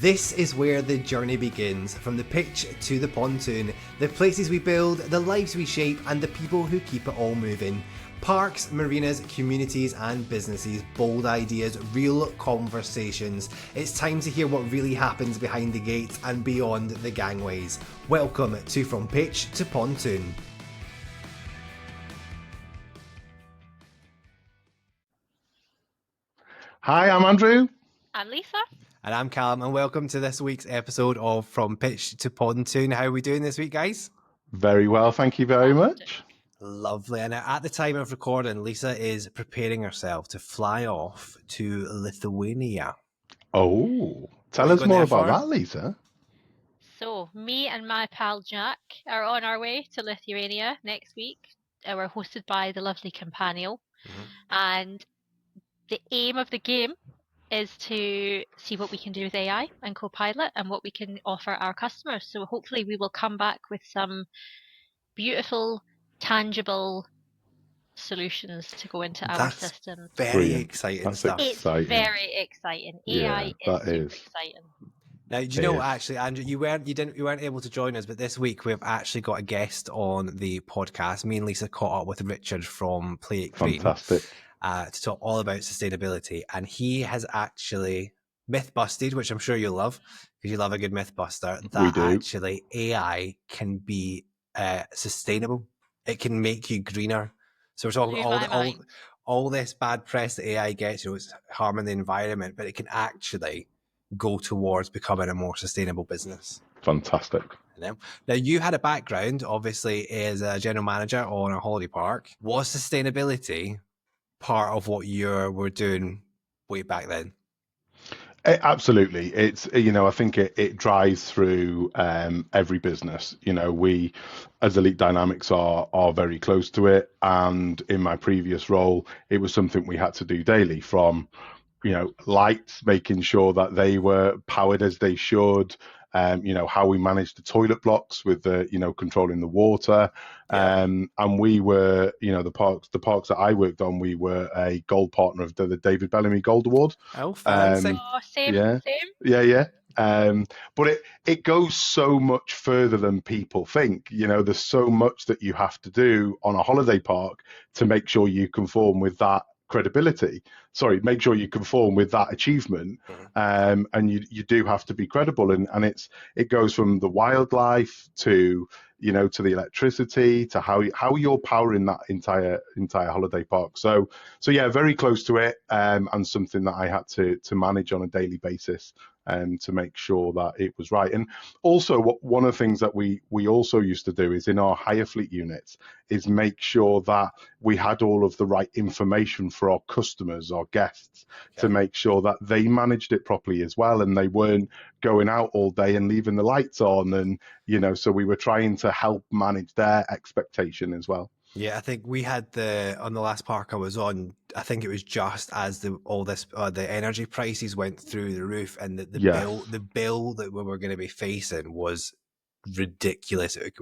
This is where the journey begins, from the pitch to the pontoon, the places we build, the lives we shape, and the people who keep it all moving. Parks, marinas, communities and businesses, bold ideas, real conversations. It's time to hear what really happens behind the gates and beyond the gangways. Welcome to From Pitch to Pontoon. Hi, I'm Andrew. I'm Lisa. And I'm Callum, and welcome to this week's episode of From Pitch to Pontoon. How are we doing this week, guys? Very well, thank you very much. Lovely. And at the time of recording, Lisa is preparing herself to fly off to Lithuania. Oh, tell us more about that, Lisa. So, me and my pal Jack are on our way to Lithuania next week. We're hosted by the lovely Campanile. And the aim of the game is to see what we can do with AI and Copilot and what we can offer our customers. So hopefully we will come back with some beautiful, tangible solutions to go into our system. Very exciting stuff. It's very exciting. AI is super exciting. Now, do you know, actually, Andrew, you weren't able to join us, but this week we've actually got a guest on the podcast. Me and Lisa caught up with Richard from Play It Green. Fantastic. To talk all about sustainability, and he has actually myth busted, which I'm sure you'll love because you love a good myth buster, that actually AI can be sustainable. It can make you greener. So we're talking all this bad press that AI gets, it's harming the environment, but it can actually go towards becoming a more sustainable business. Fantastic. Now, you had a background, obviously, as a general manager on a holiday park. Was sustainability part of what you were doing way back then? Absolutely. It's, I think it drives through every business. We as Elite Dynamics are very close to it. And in my previous role, it was something we had to do daily, from lights, making sure that they were powered as they should, how we managed the toilet blocks with the, controlling the water. And we were, the parks that I worked on, we were a gold partner of the David Bellamy Gold Award. Oh, fancy. Same. But it goes so much further than people think. There's so much that you have to do on a holiday park to make sure you conform with that make sure you conform with that achievement. And you do have to be credible, and it goes from the wildlife to to the electricity, to how you're powering that entire holiday park. So yeah, very close to it, and something that I had to manage on a daily basis, to make sure that it was right. And also, one of the things that we also used to do is in our hire fleet units is make sure that we had all of the right information for our customers, our guests, to make sure that they managed it properly as well, and they weren't going out all day and leaving the lights on, and so we were trying to help manage their expectation as well. Yeah, I think we had on the last park I was on, I think it was just as the energy prices went through the roof, and the bill that we were going to be facing was ridiculous. It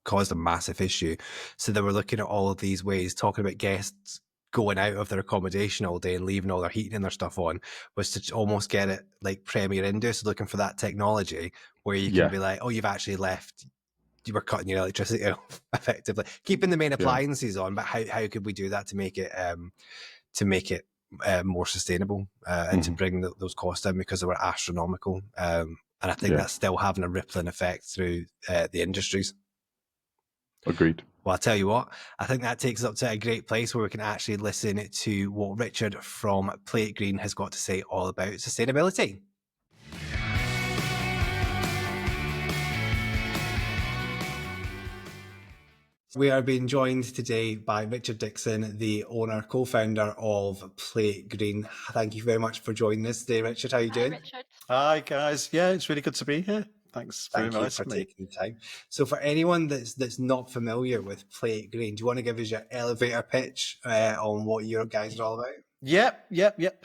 caused a massive issue. So they were looking at all of these ways, talking about guests going out of their accommodation all day and leaving all their heating and their stuff on, was to almost get it like Premier India. So looking for that technology where you can be like, oh, you've actually left, you were cutting your electricity off effectively, keeping the main appliances on, but how could we do that to make it more sustainable, and to bring those costs down, because they were astronomical, and I think that's still having a rippling effect through the industries. Agreed. Well, I'll tell you what, I think that takes us up to a great place where we can actually listen to what Richard from Play It Green has got to say all about sustainability. We are being joined today by Richard Dickson, the owner, co-founder of Play It Green. Thank you very much for joining us today, Richard. How are you doing? Richard. Hi, guys. Yeah, it's really good to be here. Thanks for taking the time. So for anyone that's not familiar with Play It Green, do you want to give us your elevator pitch on what you guys are all about? Yep.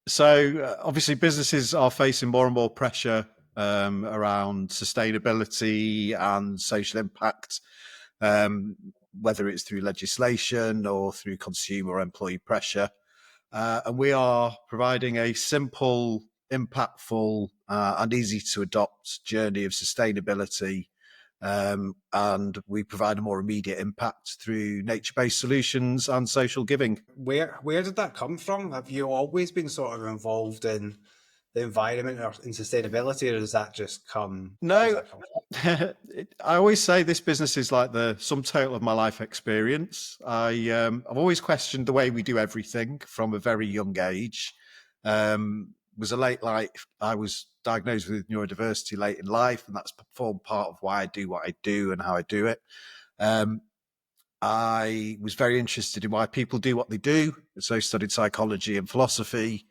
So obviously businesses are facing more and more pressure around sustainability and social impact, whether it's through legislation or through consumer or employee pressure. And we are providing a simple impactful and easy to adopt journey of sustainability. And we provide a more immediate impact through nature-based solutions and social giving. Where did that come from? Have you always been sort of involved in the environment or in sustainability, or does that just come? No, I always say this business is like the sum total of my life experience. I've always questioned the way we do everything from a very young age. Was a late life. I was diagnosed with neurodiversity late in life, and that's formed part of why I do what I do and how I do it. I was very interested in why people do what they do, so studied psychology and philosophy.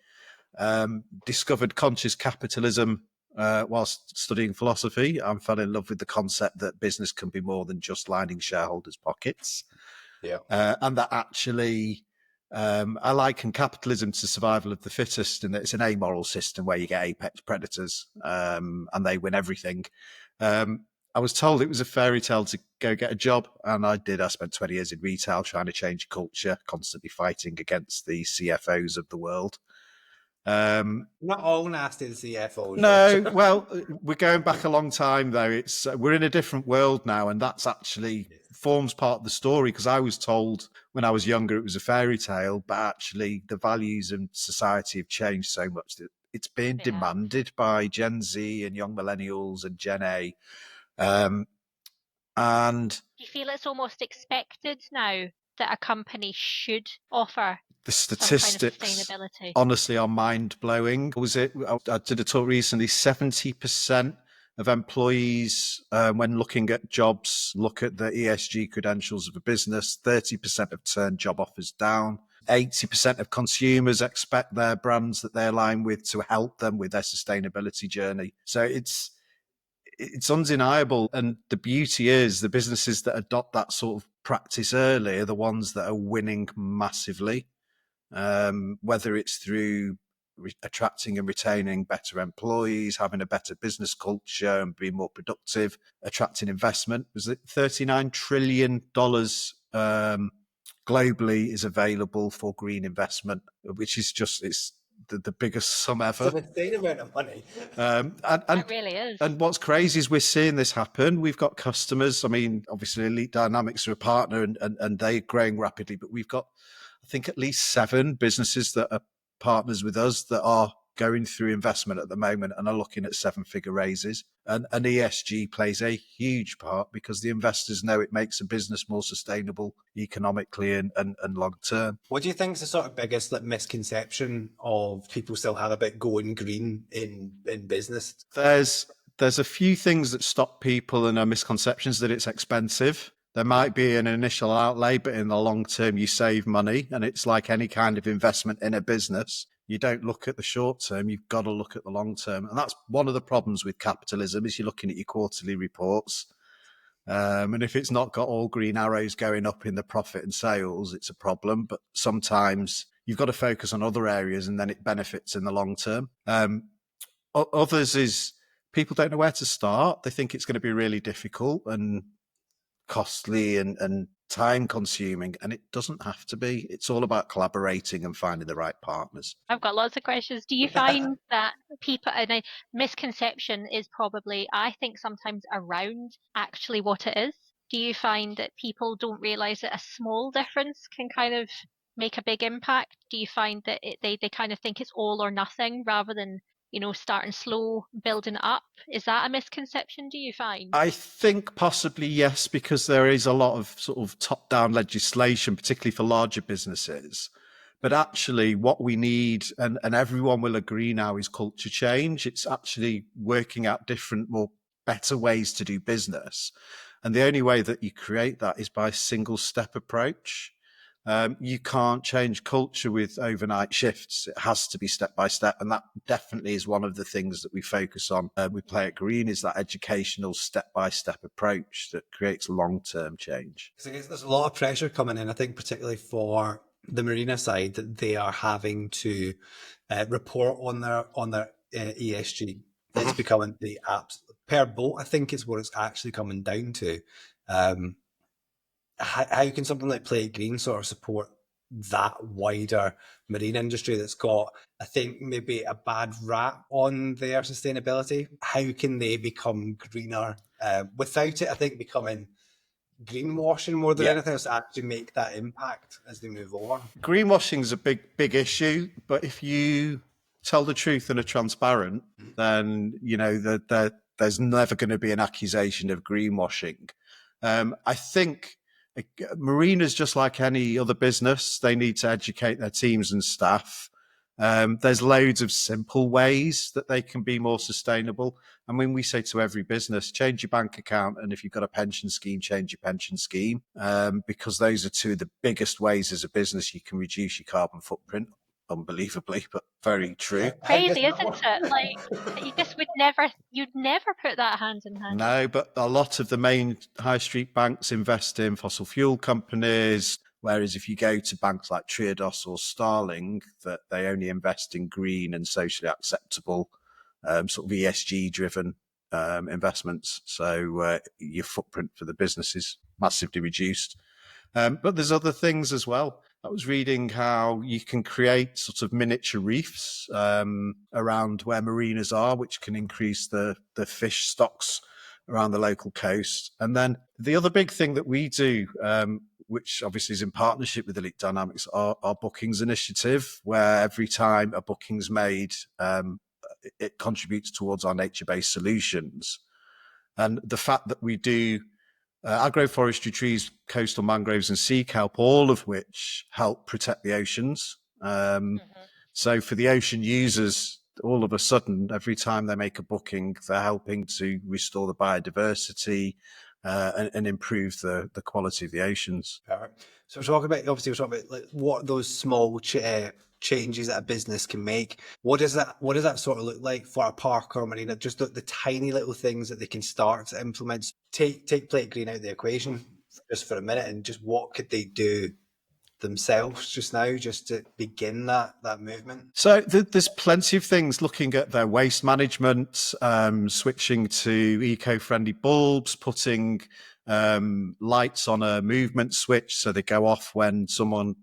Discovered conscious capitalism whilst studying philosophy, and fell in love with the concept that business can be more than just lining shareholders' pockets. Yeah, and that actually. I liken capitalism to survival of the fittest, and it's an amoral system where you get apex predators and they win everything. I was told it was a fairy tale to go get a job, and I did. I spent 20 years in retail trying to change culture, constantly fighting against the CFOs of the world. Not all nasty CFOs. No, well, we're going back a long time though. We're in a different world now, and that's actually forms part of the story, because I was told when I was younger it was a fairy tale, but actually the values in society have changed so much that it's being demanded by Gen Z and young millennials and Gen A. And do you feel it's almost expected now that a company should offer the statistics some kind of sustainability? Honestly are mind-blowing. I did a talk recently, 70% of employees, when looking at jobs, look at the ESG credentials of a business. 30% have turned job offers down. 80% of consumers expect their brands that they align with to help them with their sustainability journey. So it's undeniable. And the beauty is the businesses that adopt that sort of practice early are the ones that are winning massively. Whether it's through attracting and retaining better employees, having a better business culture and being more productive, attracting investment. Was it $39 trillion globally is available for green investment, which is just, it's the biggest sum ever. It's an insane amount of money. It really is. And what's crazy is we're seeing this happen. We've got customers. I mean, obviously Elite Dynamics are a partner and they're growing rapidly, but we've got, I think, at least 7 businesses that are partners with us that are going through investment at the moment and are looking at 7-figure raises. And ESG plays a huge part because the investors know it makes a business more sustainable economically and long term. What do you think is the sort of biggest misconception of people still have about going green in business? There's a few things that stop people and are misconceptions: that it's expensive. There might be an initial outlay, but in the long term, you save money. And it's like any kind of investment in a business. You don't look at the short term, you've got to look at the long term. And that's one of the problems with capitalism, is you're looking at your quarterly reports. And if it's not got all green arrows going up in the profit and sales, it's a problem. But sometimes you've got to focus on other areas and then it benefits in the long term. Others is people don't know where to start. They think it's going to be really difficult and costly and time consuming, and it doesn't have to be. It's all about collaborating and finding the right partners. I've got lots of questions. Do you find that people, and a misconception is probably, I think, sometimes around actually what it is? Do you find that people don't realize that a small difference can kind of make a big impact? Do you find that they kind of think it's all or nothing rather than, starting slow, building it up? Is that a misconception, do you find? I think possibly yes, because there is a lot of sort of top-down legislation, particularly for larger businesses. But actually what we need, and everyone will agree now, is culture change. It's actually working out different, better ways to do business. And the only way that you create that is by a single step approach. You can't change culture with overnight shifts. It has to be step by step. And that definitely is one of the things that we focus on. We Play It Green is that educational step by step approach that creates long-term change. So there's a lot of pressure coming in, I think, particularly for the Marina side, that they are having to report on their ESG. It's becoming the apps per boat, I think, is what it's actually coming down to. How can something like Play It Green sort of support that wider marine industry that's got, I think, maybe a bad rap on their sustainability. How can they become greener without it, I think, becoming greenwashing more than anything else, to actually make that impact as they move on? Greenwashing is a big issue, but if you tell the truth and are transparent, then there's never going to be an accusation of greenwashing. I think Marinas, just like any other business, they need to educate their teams and staff. There's loads of simple ways that they can be more sustainable. I mean, we say to every business, change your bank account, and if you've got a pension scheme, change your pension scheme, because those are two of the biggest ways as a business you can reduce your carbon footprint. Unbelievably, but very true. Crazy, isn't it? Like, you'd never put that hand in hand. No, but a lot of the main high street banks invest in fossil fuel companies, whereas if you go to banks like Triodos or Starling, that they only invest in green and socially acceptable, sort of ESG-driven investments. So your footprint for the business is massively reduced. But there's other things as well. I was reading how you can create sort of miniature reefs around where marinas are, which can increase the fish stocks around the local coast. And then the other big thing that we do, which obviously is in partnership with Elite Dynamics, our bookings initiative, where every time a booking's made, it contributes towards our nature-based solutions. And the fact that we do agroforestry trees, coastal mangroves and sea kelp, all of which help protect the oceans. So for the ocean users, all of a sudden, every time they make a booking, they're helping to restore the biodiversity and improve the quality of the oceans. So we're talking about like what those small changes that a business can make. What does that sort of look like for a park or marina? Just the tiny little things that they can start to implement. Take Plate Green out of the equation just for a minute, and just what could they do themselves just now, just to begin that movement? So there's plenty of things, looking at their waste management, switching to eco-friendly bulbs, putting lights on a movement switch so they go off when someone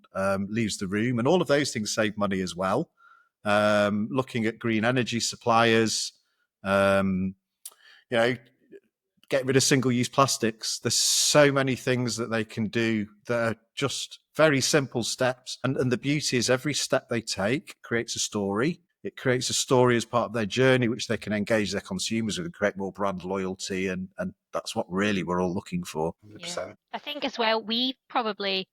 leaves the room, and all of those things save money as well. Looking at green energy suppliers, get rid of single-use plastics. There's so many things that they can do that are just very simple steps. And the beauty is every step they take creates a story. It creates a story as part of their journey, which they can engage their consumers with and create more brand loyalty. And that's what really we're all looking for. Yeah. I think as well, we probably,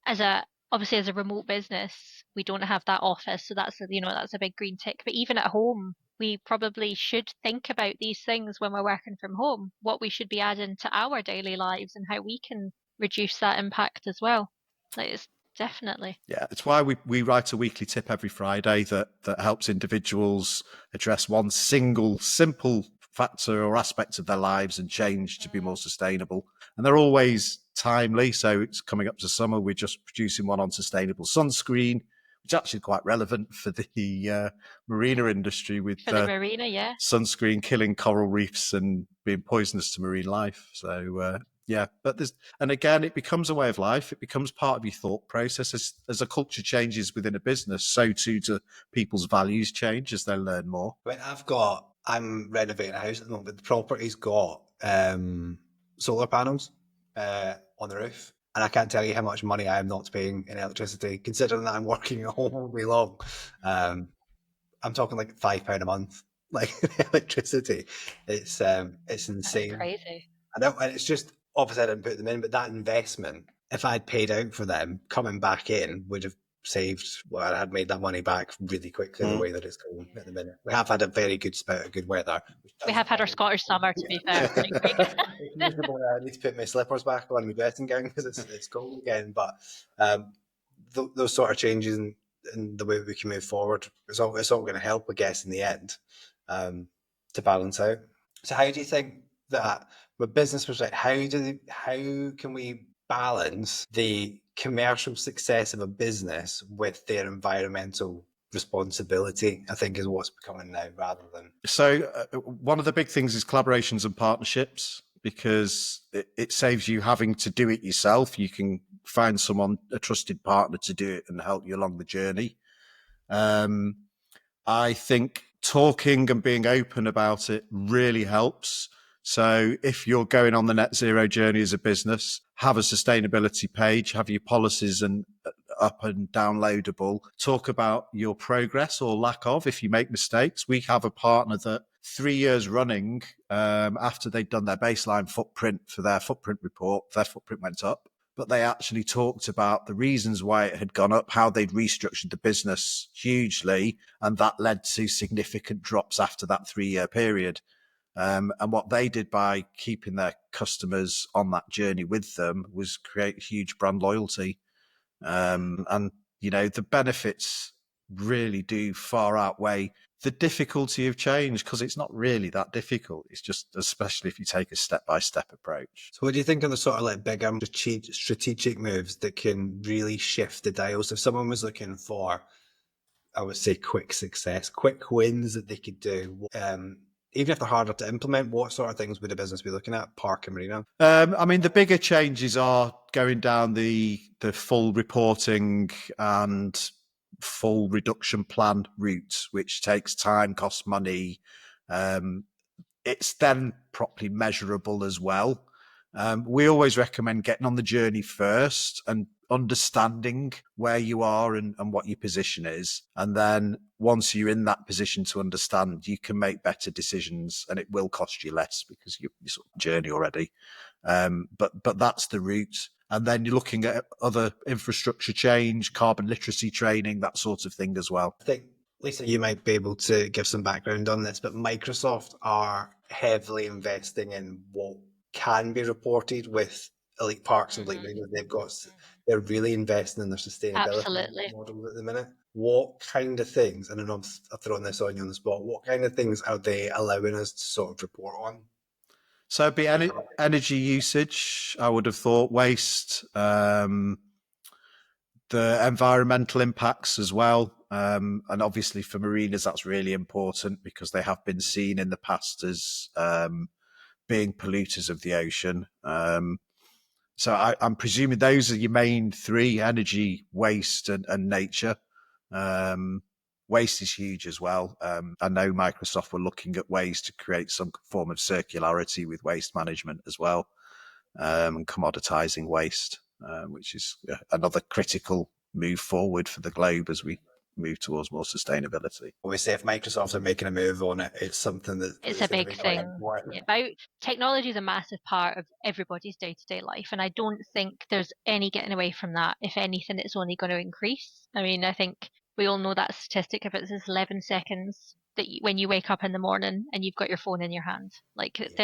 obviously as a remote business, we don't have that office. So that's a big green tick. But even at home, we probably should think about these things when we're working from home, what we should be adding to our daily lives and how we can reduce that impact as well. It's definitely. Yeah, it's why we write a weekly tip every Friday that helps individuals address one single simple factor or aspect of their lives and change to be more sustainable. And they're always timely. So it's coming up to summer. We're just producing one on sustainable sunscreen, which is actually quite relevant for the marina industry, with the marina, yeah, sunscreen killing coral reefs and being poisonous to marine life. So but and again, it becomes a way of life. It becomes part of your thought process. As a culture changes within a business, so too do people's values change as they learn more. I'm renovating a house at the moment, but the property's got solar panels on the roof. And I can't tell you how much money I am not paying in electricity, considering that I'm working at home all day long. I'm talking like £5 a month, like electricity. It's insane. That's crazy. I know, and it's just, obviously I didn't put them in, but that investment, if I'd paid out for them, coming back in would have saved. Well, I had made that money back really quickly. The way that it's going at the minute. We have had a very good spout of good weather. We have had our Scottish summer, to be fair. I need to put my slippers back on, my dressing gown, because it's cold again. But those sort of changes in the way we can move forward, it's all going to help, I guess, in the end, to balance out. So how do you think that, with business perspective, how can we balance the commercial success of a business with their environmental responsibility, I think, is what's becoming now, rather than... So one of the big things is collaborations and partnerships, because it saves you having to do it yourself. You can find someone, a trusted partner to do it and help you along the journey. I think talking and being open about it really helps. So if you're going on the net zero journey as a business, have a sustainability page, have your policies and up and downloadable, talk about your progress or lack of if you make mistakes. We have a partner that 3 years running, after they'd done their baseline footprint for their footprint report, their footprint went up. But they actually talked about the reasons why it had gone up, how they'd restructured the business hugely, and that led to significant drops after that 3-year period. And what they did by keeping their customers on that journey with them was create huge brand loyalty. And, the benefits really do far outweigh the difficulty of change, because it's not really that difficult. It's just, especially if you take a step-by-step approach. So what do you think are the sort of like bigger strategic moves that can really shift the dials? If someone was looking for, I would say, quick success, quick wins that they could do, even if they're harder to implement, what sort of things would a business be looking at, Park and Marina? The bigger changes are going down the full reporting and full reduction plan route, which takes time, costs money. It's then properly measurable as well. We always recommend getting on the journey first and understanding where you are and what your position is. And then once you're in that position to understand, you can make better decisions, and it will cost you less because you're sort of journey already. But that's the route. And then you're looking at other infrastructure change, carbon literacy training, that sort of thing as well. I think, Lisa, you might be able to give some background on this, but Microsoft are heavily investing in what can be reported with elite parks and elite marinas. They're really investing in their sustainability model at the minute. What kind of things, and I know I'm throwing this on you on the spot, what kind of things are they allowing us to sort of report on? So it'd be energy usage, I would have thought, waste, the environmental impacts as well. And obviously for marinas, that's really important because they have been seen in the past as being polluters of the ocean. So I'm presuming those are your main three: energy, waste, and nature. Waste is huge as well. I know Microsoft were looking at ways to create some form of circularity with waste management as well, and commoditizing waste, which is another critical move forward for the globe as we move towards more sustainability. Obviously, if Microsoft are making a move on it, it's something that it's a big thing. About technology is a massive part of everybody's day-to-day life, and I don't think there's any getting away from that. If anything, it's only going to increase. I mean, I think we all know that statistic of it's 11 seconds that when you wake up in the morning and you've got your phone in your hand. Like it's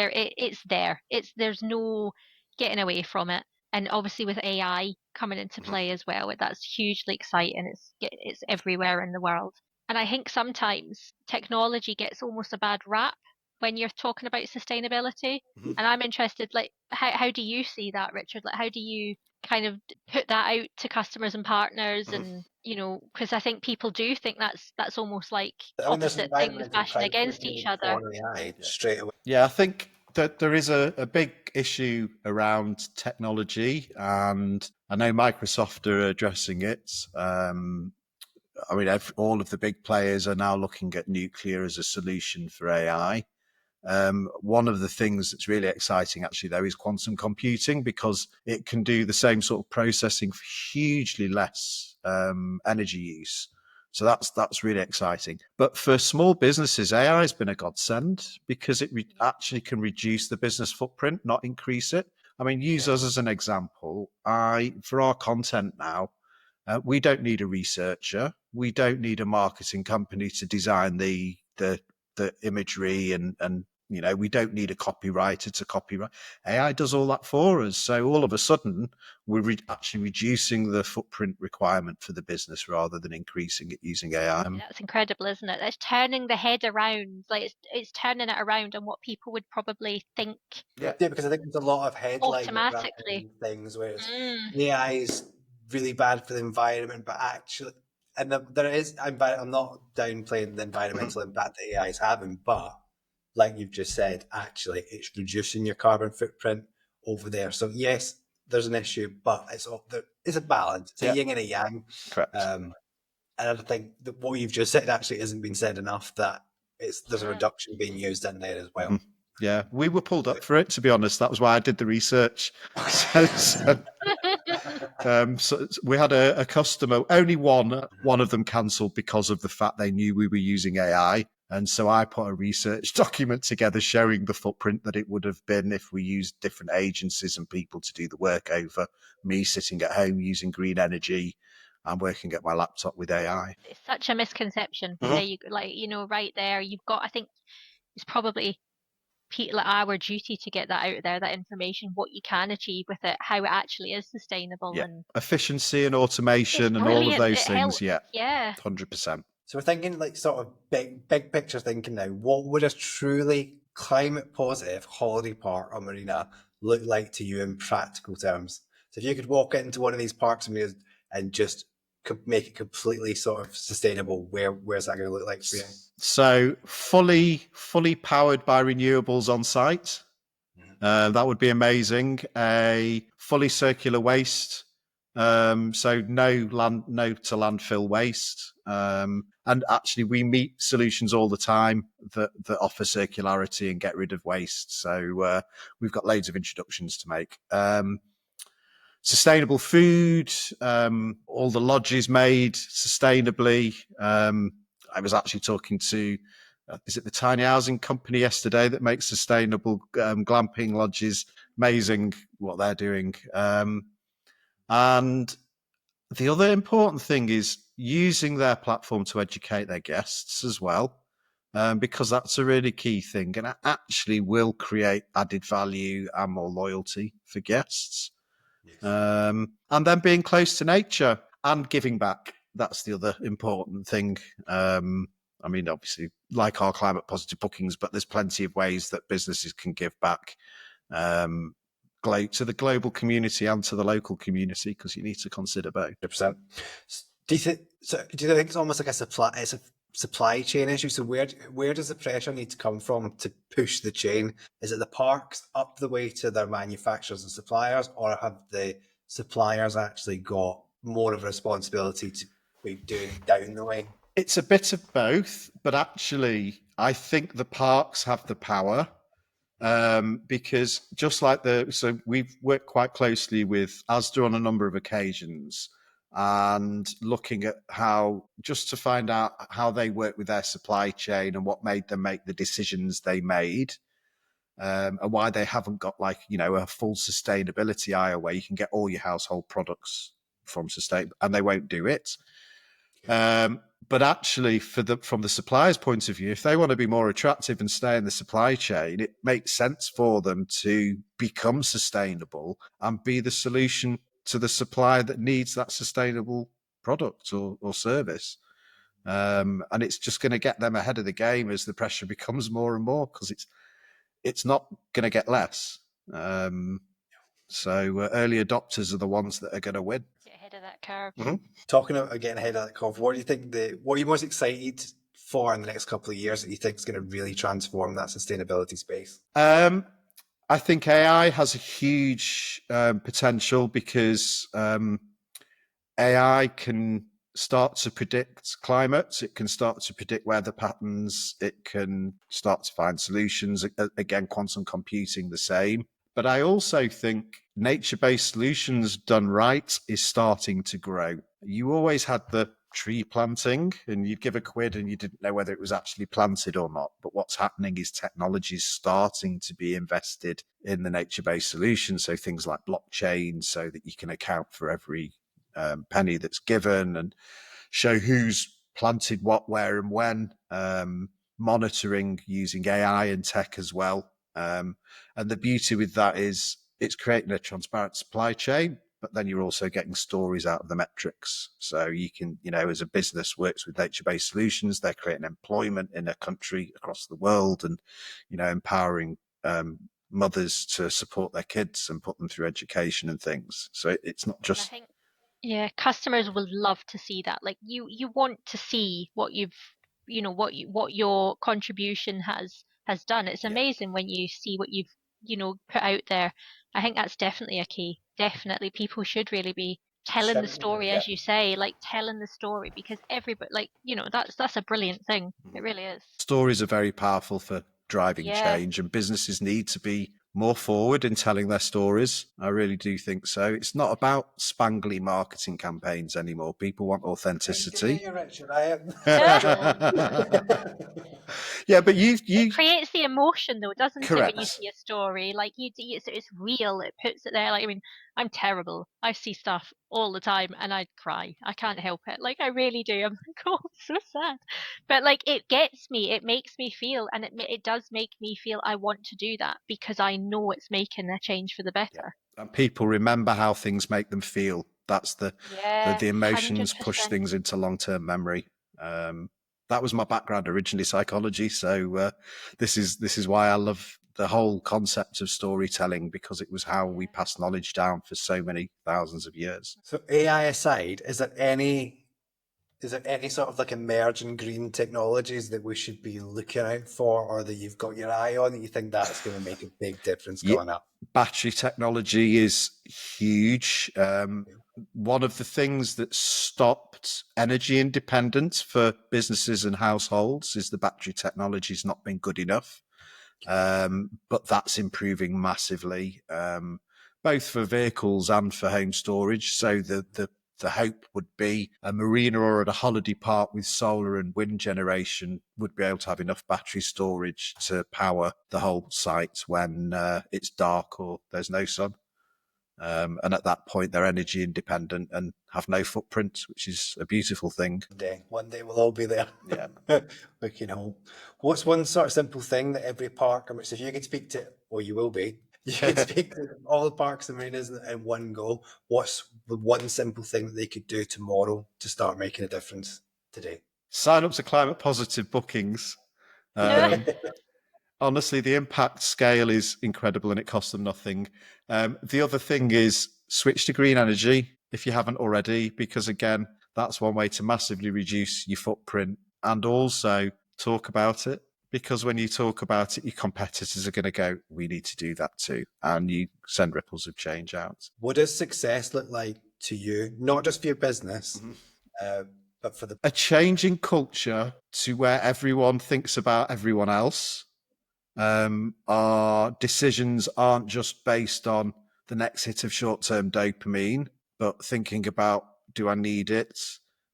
there. There's no getting away from it. And obviously with AI coming into play as well, that's hugely exciting. It's everywhere in the world. And I think sometimes technology gets almost a bad rap when you're talking about sustainability. And I'm interested, like, how do you see that, Richard? Like, how do you kind of put that out to customers and partners? And, because I think people do think that's almost like opposite things bashing against each other. Straight away. Yeah, I think that there is a big issue around technology, and I know Microsoft are addressing it. All of the big players are now looking at nuclear as a solution for AI. One of the things that's really exciting, actually, though, is quantum computing, because it can do the same sort of processing for hugely less energy use. So that's really exciting. But for small businesses, AI has been a godsend because it actually can reduce the business footprint, not increase it. I mean, use us as an example. For our content now, we don't need a researcher. We don't need a marketing company to design the imagery and we don't need a copywriter to copyright. AI does all that for us. So all of a sudden, we're actually reducing the footprint requirement for the business rather than increasing it using AI. That's incredible, isn't it? It's turning the head around. Like it's turning it around on what people would probably think. Yeah, because I think there's a lot of headlines automatically things where it's AI is really bad for the environment, but actually, and there is. I'm not downplaying the environmental impact that AI is having, but like you've just said, actually, it's reducing your carbon footprint over there. So yes, there's an issue, but it's a balance. It's a yin and a yang. Correct. And I think that what you've just said actually isn't been said enough, that there's a reduction being used in there as well. Mm-hmm. Yeah, we were pulled up for it, to be honest. That was why I did the research. So we had a customer, only one of them cancelled because of the fact they knew we were using AI. And so I put a research document together showing the footprint that it would have been if we used different agencies and people to do the work over me sitting at home using green energy and working at my laptop with AI. It's such a misconception. Mhm. There you right there. You've got, I think it's probably our duty to get that out there, that information, what you can achieve with it, how it actually is sustainable. Yeah. And efficiency and automation and all of those things. Yeah. 100%. So we're thinking like sort of big picture thinking now. What would a truly climate positive holiday park or marina look like to you in practical terms? So if you could walk into one of these parks and just make it completely sort of sustainable, where's that going to look like for you? So fully powered by renewables on site. That would be amazing. A fully circular waste. So no to landfill waste. And actually we meet solutions all the time that offer circularity and get rid of waste. So we've got loads of introductions to make. Sustainable food, all the lodges made sustainably. I was actually talking to, is it the Tiny Housing Company yesterday that makes sustainable glamping lodges? Amazing what they're doing. And the other important thing is using their platform to educate their guests as well, because that's a really key thing, and it actually will create added value and more loyalty for guests. And then being close to nature and giving back. That's the other important thing. I mean, obviously, like our climate positive bookings, but there's plenty of ways that businesses can give back to the global community and to the local community, because you need to consider both. 100%. Do you think it's almost like a supply chain issue? So where does the pressure need to come from to push the chain? Is it the parks up the way to their manufacturers and suppliers, or have the suppliers actually got more of a responsibility to be doing down the way? It's a bit of both, but actually I think the parks have the power, because just like so we've worked quite closely with Asda on a number of occasions, and looking at just to find out how they work with their supply chain and what made them make the decisions they made, and why they haven't got a full sustainability aisle where you can get all your household products from and they won't do it. But actually, from the supplier's point of view, if they want to be more attractive and stay in the supply chain, it makes sense for them to become sustainable and be the solution to the supplier that needs that sustainable product or service. And it's just going to get them ahead of the game as the pressure becomes more and more, because it's not going to get less. So early adopters are the ones that are going to win. Get ahead of that curve. Mm-hmm. Talking about getting ahead of that curve, what do you think what are you most excited for in the next couple of years that you think is going to really transform that sustainability space? I think AI has a huge potential, because AI can start to predict climate. It can start to predict weather patterns. It can start to find solutions. Again, quantum computing, the same. But I also think nature-based solutions done right is starting to grow. You always had the tree planting, and you'd give a quid and you didn't know whether it was actually planted or not. But what's happening is technology is starting to be invested in the nature-based solutions. So things like blockchain, so that you can account for every penny that's given and show who's planted what, where and when, monitoring using AI and tech as well. And the beauty with that is it's creating a transparent supply chain, but then you're also getting stories out of the metrics. So you can, as a business works with nature-based solutions, they're creating employment in a country across the world, and, empowering mothers to support their kids and put them through education and things. So it's not just... Yeah, customers will love to see that. Like you want to see what what your contribution has done. It's amazing when you see what you've put out there. I think that's definitely a key. Definitely, people should really be telling the story, as you say, like telling the story, because everybody, like, that's a brilliant thing. It really is. Stories are very powerful for driving change, and businesses need to be more forward in telling their stories. I really do think so. It's not about spangly marketing campaigns anymore. People want authenticity. Richard, I am. Yeah, but it creates the emotion, though, doesn't it? When you see a story, like it's real. It puts it there. Like, I mean, I'm terrible. I see stuff all the time, and I cry. I can't help it. Like, I really do. I'm like, oh, it's so sad. But like, it gets me. It makes me feel, and it does make me feel I want to do that because I know it's making a change for the better. Yeah. And people remember how things make them feel. That's the emotions 100%. Push things into long-term memory. That was my background originally, psychology. So this is why I love the whole concept of storytelling, because it was how we passed knowledge down for so many thousands of years. So AI aside, is there any sort of like emerging green technologies that we should be looking out for, or that you've got your eye on, that you think that's going to make a big difference going up? Battery technology is huge. One of the things that stopped energy independence for businesses and households is the battery technology has not been good enough. But that's improving massively, both for vehicles and for home storage. So the hope would be a marina or at a holiday park with solar and wind generation would be able to have enough battery storage to power the whole site when it's dark or there's no sun. And at that point, they're energy independent and have no footprint, which is a beautiful thing. One day we'll all be there. Yeah. Looking home. What's one sort of simple thing that every park, so if you could speak to, or you will be, you could speak to all the parks and marinas in one go, what's the one simple thing that they could do tomorrow to start making a difference today? Sign up to climate positive bookings. Honestly, the impact scale is incredible and it costs them nothing. The other thing is switch to green energy if you haven't already, because again, that's one way to massively reduce your footprint, and also talk about it, because when you talk about it, your competitors are going to go, we need to do that too. And you send ripples of change out. What does success look like to you? Not just for your business, but for a change in culture to where everyone thinks about everyone else. Our decisions aren't just based on the next hit of short-term dopamine, but thinking about, do I need it?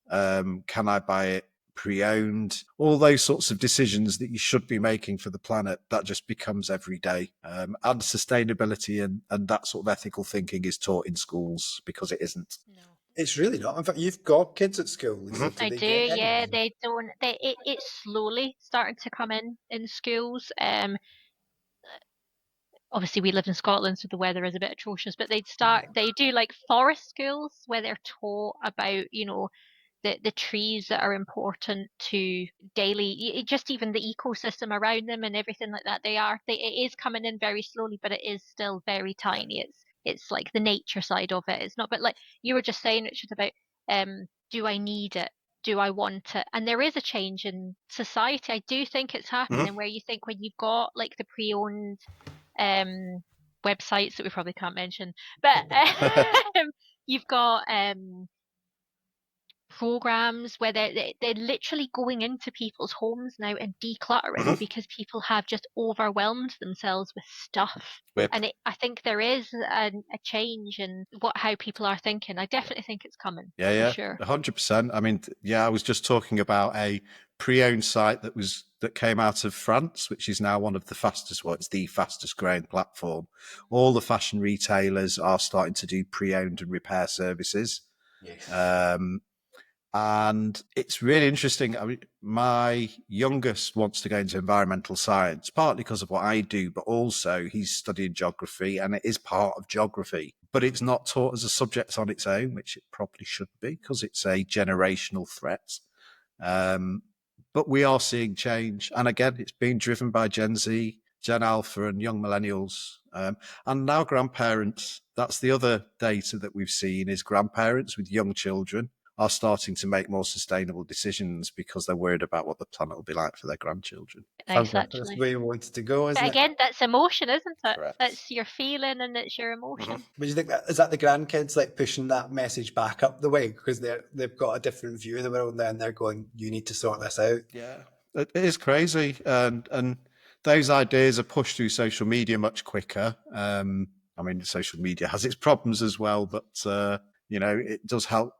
Can I buy it pre-owned? All those sorts of decisions that you should be making for the planet, that just becomes every day. And sustainability and that sort of ethical thinking is taught in schools because it isn't. No. It's really not. In fact, you've got kids at school. I do, yeah. They don't. It's slowly starting to come in schools. Obviously, we live in Scotland, so the weather is a bit atrocious. But they do like forest schools where they're taught about, the trees that are important to daily, just even the ecosystem around them and everything like that. It is coming in very slowly, but it is still very tiny. It's like the nature side of it. It's not, but like you were just saying, Richard, about do I need it? Do I want it? And there is a change in society. I do think it's happening where you think when you've got like the pre-owned websites that we probably can't mention, but you've got programs where they're literally going into people's homes now and decluttering because people have just overwhelmed themselves with stuff. And I think there is a change in how people are thinking. I definitely think it's coming. Yeah, for sure. 100%. I mean, I was just talking about a pre-owned site that came out of France, which is now one of the fastest. Well, it's the fastest growing platform. All the fashion retailers are starting to do pre-owned and repair services. Yes. And it's really interesting. I mean, my youngest wants to go into environmental science, partly because of what I do, but also he's studying geography, and it is part of geography. But it's not taught as a subject on its own, which it probably should be, because it's a generational threat. But we are seeing change. And again, it's being driven by Gen Z, Gen Alpha, and young millennials. And now grandparents. That's the other data that we've seen, is grandparents with young children are starting to make more sustainable decisions because they're worried about what the planet will be like for their grandchildren. Nice, That's the way you wanted to go, isn't but it? again, that's emotion, isn't it? Correct. That's your feeling and it's your emotion. But do you think is that the grandkids like pushing that message back up the way because they've got a different view of the world now and they're going, you need to sort this out? Yeah, it is crazy, and those ideas are pushed through social media much quicker. I mean, social media has its problems as well, but it does help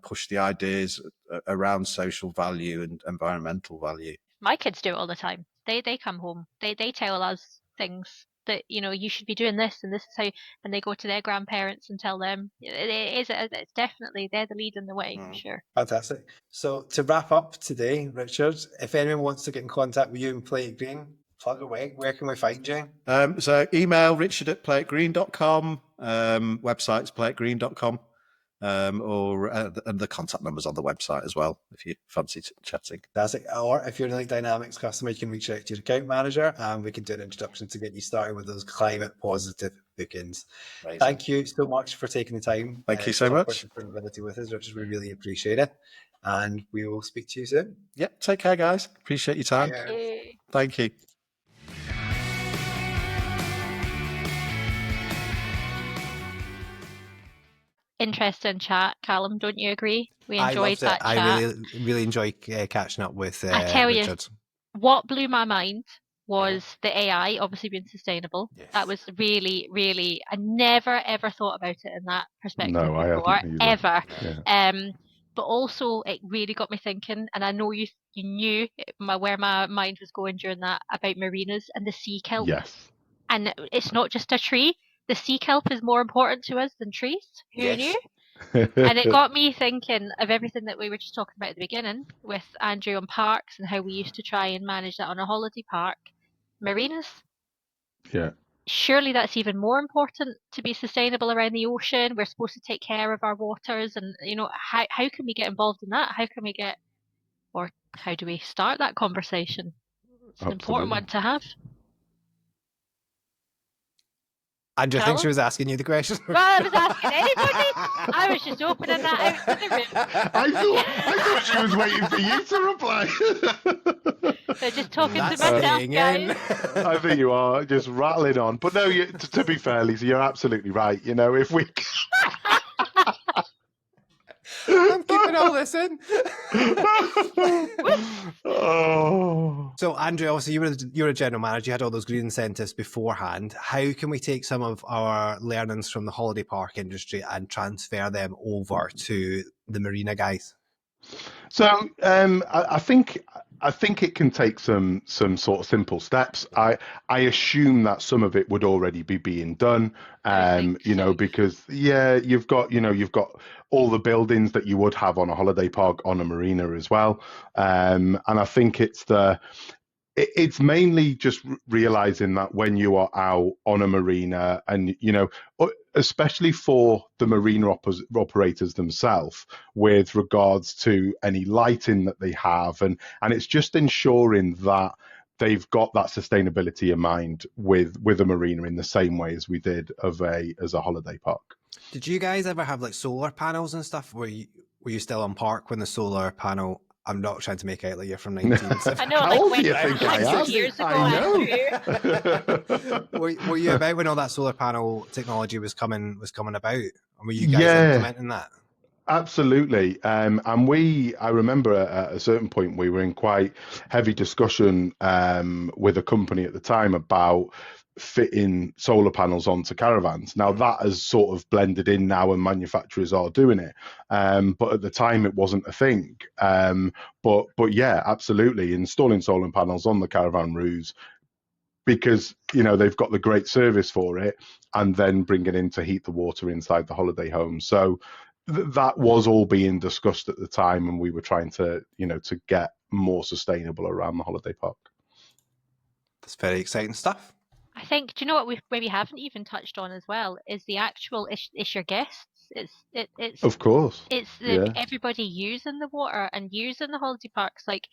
push the ideas around social value and environmental value. My kids do it all the time. They come home. They tell us things that you should be doing this and this is how, and they go to their grandparents and tell them. It's definitely they're the lead in the way for sure. Fantastic. So to wrap up today, Richard, if anyone wants to get in contact with you and Play It Green, plug away. Where can we find you? So email richard@playitgreen.com, website's playitgreen.com, and the contact number's on the website as well if you fancy chatting. Fantastic. Or if you're an Elite Dynamics customer, you can reach out to your account manager and we can do an introduction to get you started with those climate positive bookings. Amazing. Thank you so much for taking the time. Thank you so much. With us, Richard. We really appreciate it. And we will speak to you soon. Yeah, take care, guys. Appreciate your time. Thank you. Interesting chat, Callum. Don't you agree? We enjoyed that chat. I really enjoy catching up with I tell Richard. You, what blew my mind was the AI obviously being sustainable. Yes. That was really, really. I never ever thought about it in that perspective before, ever. Yeah. But also, it really got me thinking, and I know you knew where my mind was going during that about marinas and the sea kelp. Yes. And it's not just a tree. The sea kelp is more important to us than trees. Who knew? And it got me thinking of everything that we were just talking about at the beginning with Andrew on parks and how we used to try and manage that on a holiday park. Marinas. Yeah. Surely that's even more important to be sustainable around the ocean. We're supposed to take care of our waters, and how can we get involved in that? How can we how do we start that conversation? It's an important one to have. Andrew, I think she was asking you the question. Well, I was asking anybody. I was just opening that out to the room. I thought she was waiting for you to reply. They're just talking to myself, guys. I think you are just rattling on. But no, to be fair, Lisa, you're absolutely right. If we... I'm keeping all this in. So, Andrew, obviously you were a general manager. You had all those green incentives beforehand. How can we take some of our learnings from the holiday park industry and transfer them over to the marina guys? So, I think it can take some sort of simple steps. I assume that some of it would already be being done. Because you've got all the buildings that you would have on a holiday park on a marina as well. And I think it's mainly just realizing that when you are out on a marina and, especially for the marina operators themselves with regards to any lighting that they have. And it's just ensuring that they've got that sustainability in mind with a marina in the same way as we did as a holiday park. Did you guys ever have like solar panels and stuff? Were you still on park when the solar panel? I'm not trying to make out like you're from 1970. I know, How old do you think I am? Years ago, I know. Were you about when all that solar panel technology was coming about? And were you guys implementing that? Absolutely. And I remember at a certain point we were in quite heavy discussion with a company at the time about fitting solar panels onto caravans. Now that has sort of blended in now and manufacturers are doing it. But at the time it wasn't a thing. But yeah, absolutely. Installing solar panels on the caravan roofs because, they've got the great service for it and then bring it in to heat the water inside the holiday home. So that was all being discussed at the time and we were trying to, to get more sustainable around the holiday park. That's very exciting stuff. I think, do you know what we maybe haven't even touched on as well is the actual it's your guests. It's of course. It's everybody using the water and using the holiday parks. Like,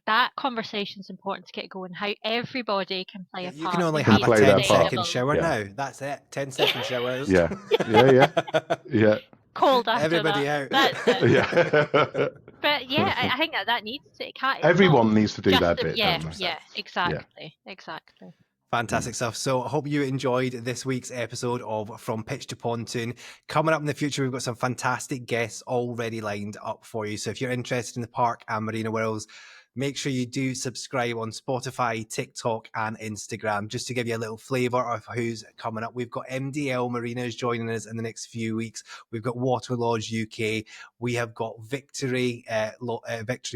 that conversation's important to get going. How everybody can play a part. You can only have a 10-second shower now. That's it. 10-second showers. Yeah. cold after Everybody that. out. That's it. Yeah. But yeah, I think that needs to. It can't, it's Everyone not needs to do just their the- bit, Yeah, don't they? yeah, exactly. Fantastic stuff. So I hope you enjoyed this week's episode of From Pitch to Pontoon. Coming up in the future, we've got some fantastic guests already lined up for you. So if you're interested in the park and marina worlds, make sure you do subscribe on Spotify, TikTok, and Instagram, just to give you a little flavour of who's coming up. We've got MDL Marinas joining us in the next few weeks. We've got Water Lodge UK. We have got Victory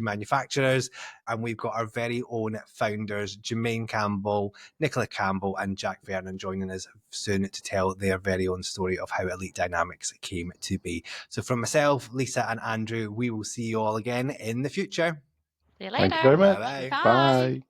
Manufacturers, and we've got our very own founders, Jermaine Campbell, Nicola Campbell, and Jack Vernon joining us soon to tell their very own story of how Elite Dynamics came to be. So from myself, Lisa, and Andrew, we will see you all again in the future. See you later. Thank you very much. Bye-bye. Bye. Bye.